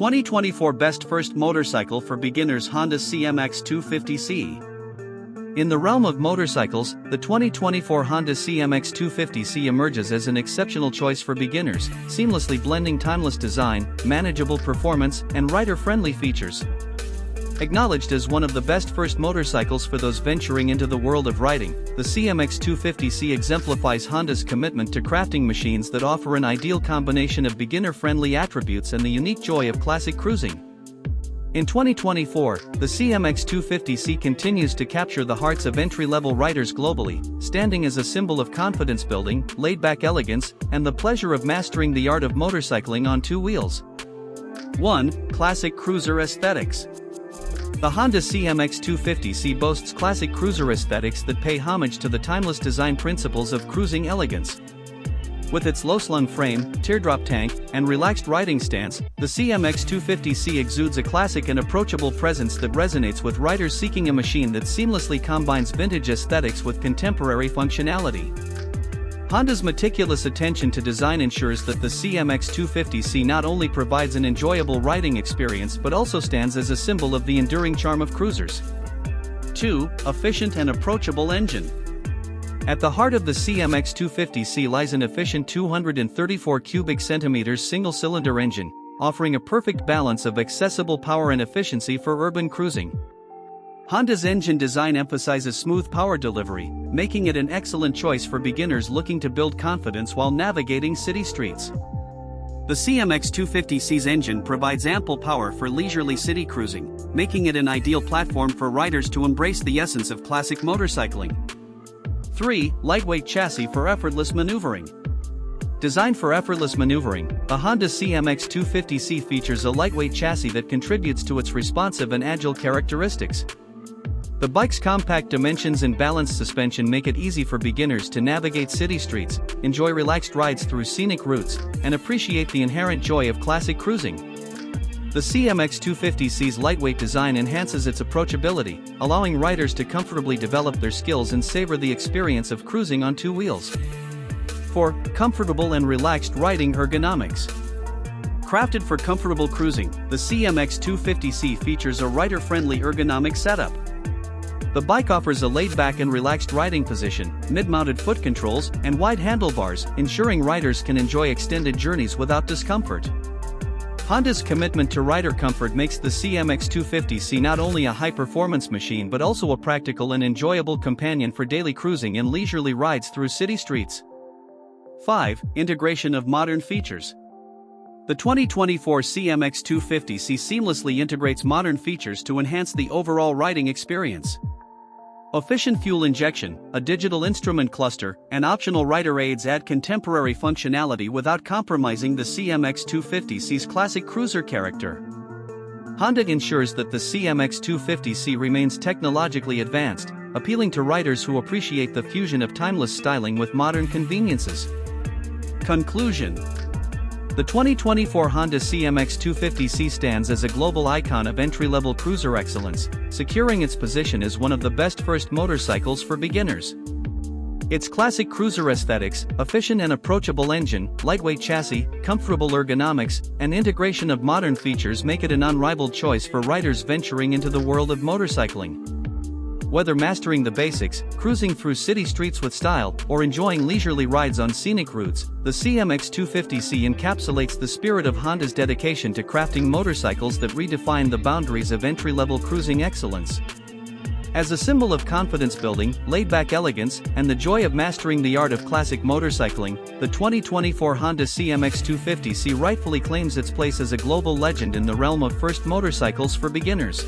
2024 Best First Motorcycle for Beginners Honda CMX250C. In the realm of motorcycles, the 2024 Honda CMX250C emerges as an exceptional choice for beginners, seamlessly blending timeless design, manageable performance, and rider-friendly features. Acknowledged as one of the best first motorcycles for those venturing into the world of riding, the CMX250C exemplifies Honda's commitment to crafting machines that offer an ideal combination of beginner-friendly attributes and the unique joy of classic cruising. In 2024, the CMX250C continues to capture the hearts of entry-level riders globally, standing as a symbol of confidence building, laid-back elegance, and the pleasure of mastering the art of motorcycling on two wheels. 1. Classic Cruiser Aesthetics. The Honda CMX250C boasts classic cruiser aesthetics that pay homage to the timeless design principles of cruising elegance. With its low-slung frame, teardrop tank, and relaxed riding stance, the CMX250C exudes a classic and approachable presence that resonates with riders seeking a machine that seamlessly combines vintage aesthetics with contemporary functionality. Honda's meticulous attention to design ensures that the CMX250C not only provides an enjoyable riding experience but also stands as a symbol of the enduring charm of cruisers. 2. Efficient and approachable engine. At the heart of the CMX250C lies an efficient 234 cubic centimeters single-cylinder engine, offering a perfect balance of accessible power and efficiency for urban cruising. Honda's engine design emphasizes smooth power delivery, making it an excellent choice for beginners looking to build confidence while navigating city streets. The CMX250C's engine provides ample power for leisurely city cruising, making it an ideal platform for riders to embrace the essence of classic motorcycling. 3. Lightweight chassis for effortless maneuvering. Designed for effortless maneuvering, the Honda CMX250C features a lightweight chassis that contributes to its responsive and agile characteristics. The bike's compact dimensions and balanced suspension make it easy for beginners to navigate city streets, enjoy relaxed rides through scenic routes, and appreciate the inherent joy of classic cruising. The CMX250C's lightweight design enhances its approachability, allowing riders to comfortably develop their skills and savor the experience of cruising on two wheels. 4. Comfortable and relaxed riding ergonomics. Crafted for comfortable cruising, the CMX250C features a rider-friendly ergonomic setup. The bike offers a laid-back and relaxed riding position, mid-mounted foot controls, and wide handlebars, ensuring riders can enjoy extended journeys without discomfort. Honda's commitment to rider comfort makes the CMX250C not only a high-performance machine but also a practical and enjoyable companion for daily cruising and leisurely rides through city streets. 5. Integration of modern features. The 2024 CMX250C seamlessly integrates modern features to enhance the overall riding experience. Efficient fuel injection, a digital instrument cluster, and optional rider aids add contemporary functionality without compromising the CMX250C's classic cruiser character. Honda ensures that the CMX250C remains technologically advanced, appealing to riders who appreciate the fusion of timeless styling with modern conveniences. Conclusion. The 2024 Honda CMX250C stands as a global icon of entry-level cruiser excellence, securing its position as one of the best first motorcycles for beginners. Its classic cruiser aesthetics, efficient and approachable engine, lightweight chassis, comfortable ergonomics, and integration of modern features make it an unrivaled choice for riders venturing into the world of motorcycling. Whether mastering the basics, cruising through city streets with style, or enjoying leisurely rides on scenic routes, the CMX250C encapsulates the spirit of Honda's dedication to crafting motorcycles that redefine the boundaries of entry-level cruising excellence. As a symbol of confidence building, laid-back elegance, and the joy of mastering the art of classic motorcycling, the 2024 Honda CMX250C rightfully claims its place as a global legend in the realm of first motorcycles for beginners.